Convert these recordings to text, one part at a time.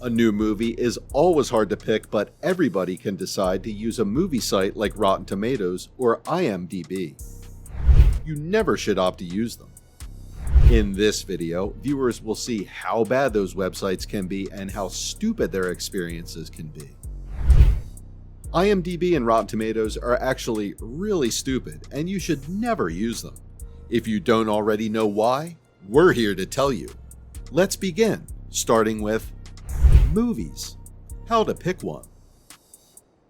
A new movie is always hard to pick, but everybody can decide to use a movie site like Rotten Tomatoes or IMDB. You never should opt to use them. In this video, viewers will see how bad those websites can be and how stupid their experiences can be. IMDB and Rotten Tomatoes are actually really stupid, and you should never use them. If you don't already know why, we're here to tell you. Let's begin, starting with movies. How to pick one.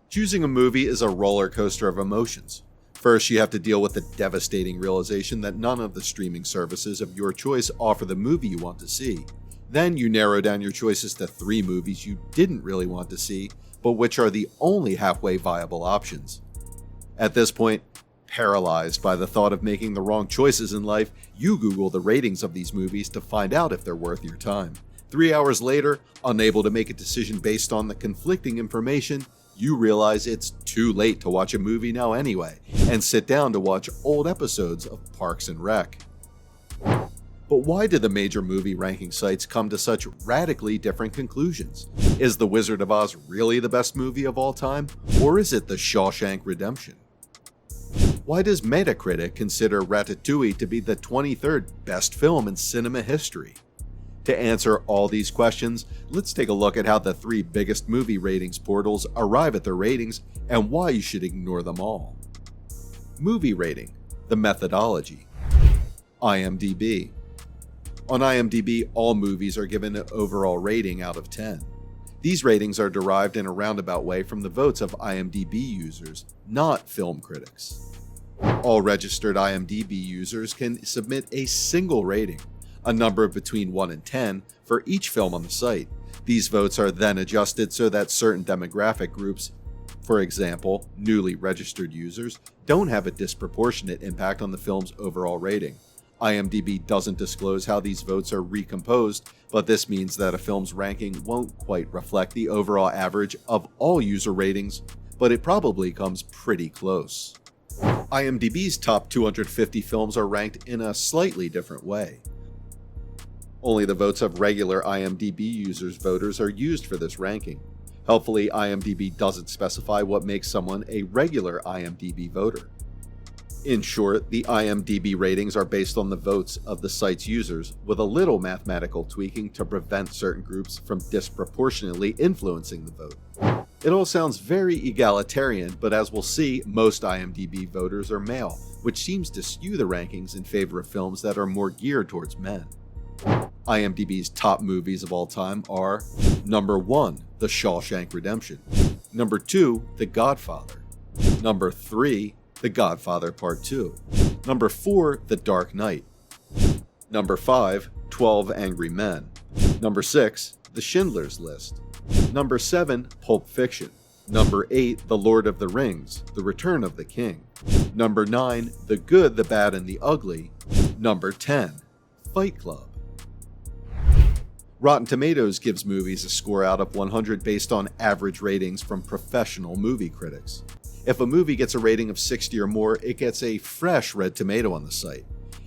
Choosing a movie is a roller coaster of emotions. First, you have to deal with the devastating realization that none of the streaming services of your choice offer the movie you want to see. Then you narrow down your choices to 3 movies you didn't really want to see, but which are the only halfway viable options. At this point, paralyzed by the thought of making the wrong choices in life, you Google the ratings of these movies to find out if they're worth your time. 3 hours later, unable to make a decision based on the conflicting information, you realize it's too late to watch a movie now anyway, and sit down to watch old episodes of Parks and Rec. But why did the major movie ranking sites come to such radically different conclusions? Is The Wizard of Oz really the best movie of all time, or is it The Shawshank Redemption? Why does Metacritic consider Ratatouille to be the 23rd best film in cinema history? To answer all these questions, let's take a look at how the 3 biggest movie ratings portals arrive at their ratings and why you should ignore them all. Movie rating, the methodology. IMDB. On IMDB, all movies are given an overall rating out of 10. These ratings are derived in a roundabout way from the votes of IMDB users, not film critics. All registered IMDB users can submit a single rating, a number between 1 and 10, for each film on the site. These votes are then adjusted so that certain demographic groups, for example, newly registered users, don't have a disproportionate impact on the film's overall rating. IMDb doesn't disclose how these votes are recomposed, but this means that a film's ranking won't quite reflect the overall average of all user ratings, but it probably comes pretty close. IMDb's top 250 films are ranked in a slightly different way. Only the votes of regular IMDb users' voters are used for this ranking. Helpfully, IMDb doesn't specify what makes someone a regular IMDb voter. In short, the IMDb ratings are based on the votes of the site's users, with a little mathematical tweaking to prevent certain groups from disproportionately influencing the vote. It all sounds very egalitarian, but as we'll see, most IMDb voters are male, which seems to skew the rankings in favor of films that are more geared towards men. IMDb's top movies of all time are number 1, The Shawshank Redemption, number 2, The Godfather, number 3, The Godfather Part 2, number 4, The Dark Knight, number 5, 12 Angry Men, number 6, The Schindler's List, number 7, Pulp Fiction, number 8, The Lord of the Rings, The Return of the King, number 9, The Good, the Bad, and the Ugly, number 10, Fight Club. Rotten Tomatoes gives movies a score out of 100 based on average ratings from professional movie critics. If a movie gets a rating of 60 or more, it gets a fresh red tomato on the site.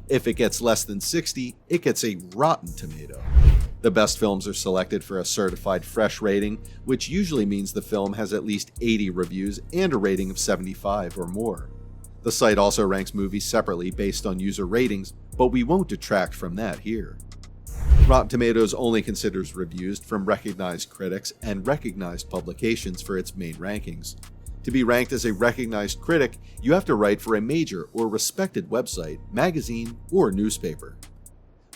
If it gets less than 60, it gets a rotten tomato. The best films are selected for a certified fresh rating, which usually means the film has at least 80 reviews and a rating of 75 or more. The site also ranks movies separately based on user ratings, but we won't detract from that here. Rotten Tomatoes only considers reviews from recognized critics and recognized publications for its main rankings. To be ranked as a recognized critic, you have to write for a major or respected website, magazine, or newspaper.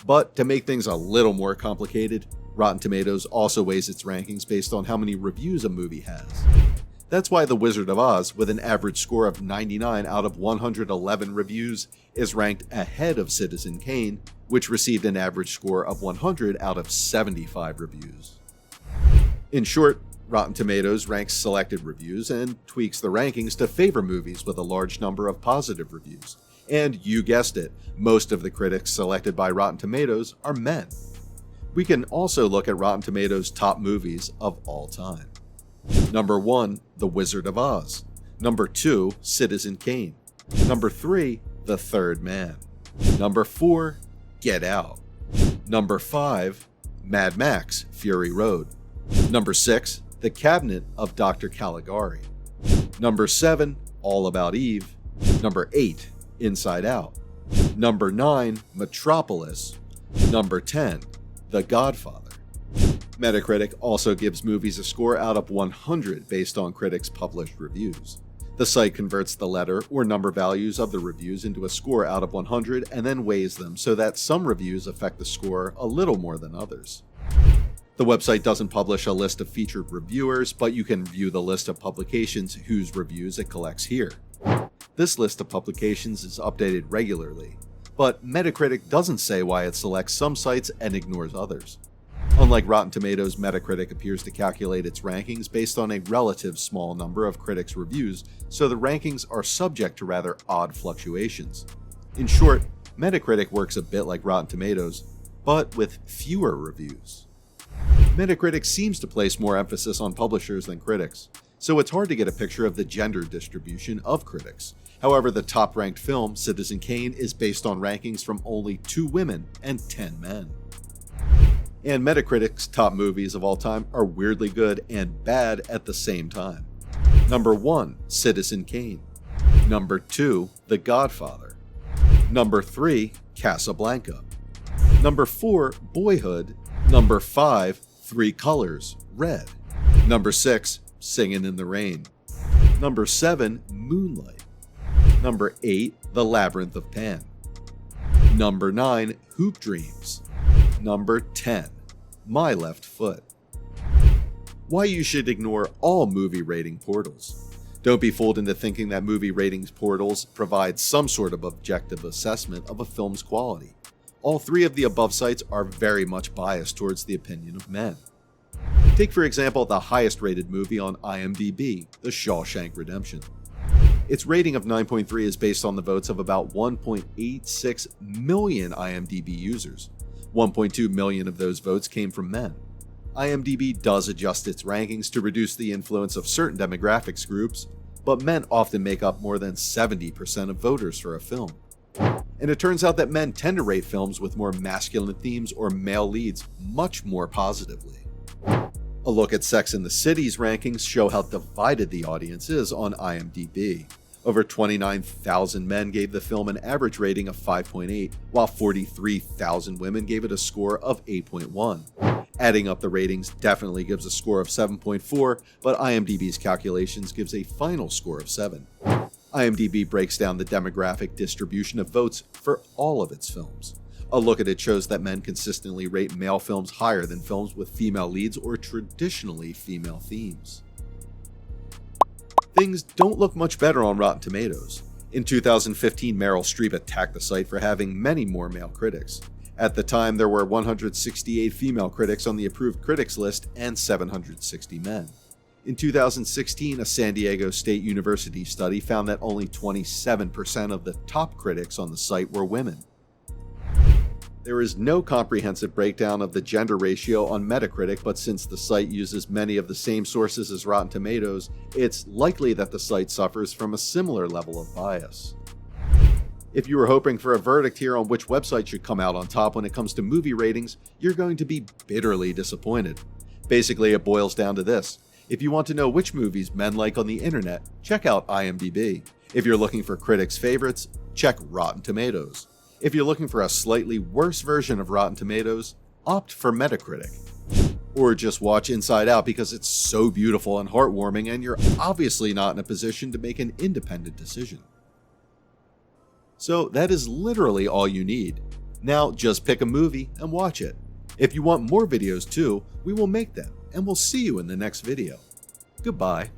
But to make things a little more complicated, Rotten Tomatoes also weighs its rankings based on how many reviews a movie has. That's why The Wizard of Oz, with an average score of 99 out of 111 reviews, is ranked ahead of Citizen Kane, which received an average score of 100 out of 75 reviews. In short, Rotten Tomatoes ranks selected reviews and tweaks the rankings to favor movies with a large number of positive reviews. And you guessed it, most of the critics selected by Rotten Tomatoes are men. We can also look at Rotten Tomatoes' top movies of all time. Number 1, The Wizard of Oz. Number 2, Citizen Kane. Number 3, The Third Man. Number 4, Get Out. Number 5, Mad Max: Fury Road. Number 6, The Cabinet of Dr. Caligari. Number 7, All About Eve. Number 8, Inside Out. Number 9, Metropolis. Number 10, The Godfather. Metacritic also gives movies a score out of 100 based on critics' published reviews. The site converts the letter or number values of the reviews into a score out of 100 and then weighs them so that some reviews affect the score a little more than others. The website doesn't publish a list of featured reviewers, but you can view the list of publications whose reviews it collects here. This list of publications is updated regularly, but Metacritic doesn't say why it selects some sites and ignores others. Unlike Rotten Tomatoes, Metacritic appears to calculate its rankings based on a relative small number of critics' reviews, so the rankings are subject to rather odd fluctuations. In short, Metacritic works a bit like Rotten Tomatoes, but with fewer reviews. Metacritic seems to place more emphasis on publishers than critics, so it's hard to get a picture of the gender distribution of critics. However, the top-ranked film, Citizen Kane, is based on rankings from only 2 women and 10 men. And Metacritic's top movies of all time are weirdly good and bad at the same time. Number 1, Citizen Kane. Number 2, The Godfather. Number 3, Casablanca. Number 4, Boyhood. Number 5, 3 Colors, Red. Number 6, Singin' in the Rain. Number 7, Moonlight. Number 8, The Labyrinth of Pan. Number 9, Hoop Dreams. Number 10, My Left Foot. Why you should ignore all movie rating portals. Don't be fooled into thinking that movie ratings portals provide some sort of objective assessment of a film's quality. All 3 of the above sites are very much biased towards the opinion of men. Take for example the highest rated movie on IMDB, The Shawshank Redemption. Its rating of 9.3 is based on the votes of about 1.86 million IMDB users. 1.2 million of those votes came from men. IMDb does adjust its rankings to reduce the influence of certain demographics groups, but men often make up more than 70% of voters for a film. And it turns out that men tend to rate films with more masculine themes or male leads much more positively. A look at Sex and the City's rankings show how divided the audience is on IMDb. Over 29,000 men gave the film an average rating of 5.8, while 43,000 women gave it a score of 8.1. Adding up the ratings definitely gives a score of 7.4, but IMDb's calculations gives a final score of 7. IMDb breaks down the demographic distribution of votes for all of its films. A look at it shows that men consistently rate male films higher than films with female leads or traditionally female themes. Things don't look much better on Rotten Tomatoes. In 2015, Meryl Streep attacked the site for having many more male critics. At the time, there were 168 female critics on the approved critics list and 760 men. In 2016, a San Diego State University study found that only 27% of the top critics on the site were women. There is no comprehensive breakdown of the gender ratio on Metacritic, but since the site uses many of the same sources as Rotten Tomatoes, it's likely that the site suffers from a similar level of bias. If you were hoping for a verdict here on which website should come out on top when it comes to movie ratings, you're going to be bitterly disappointed. Basically, it boils down to this. If you want to know which movies men like on the internet, check out IMDb. If you're looking for critics' favorites, check Rotten Tomatoes. If you're looking for a slightly worse version of Rotten Tomatoes, opt for Metacritic. Or just watch Inside Out because it's so beautiful and heartwarming and you're obviously not in a position to make an independent decision. So that is literally all you need. Now just pick a movie and watch it. If you want more videos too, we will make them, and we'll see you in the next video. Goodbye.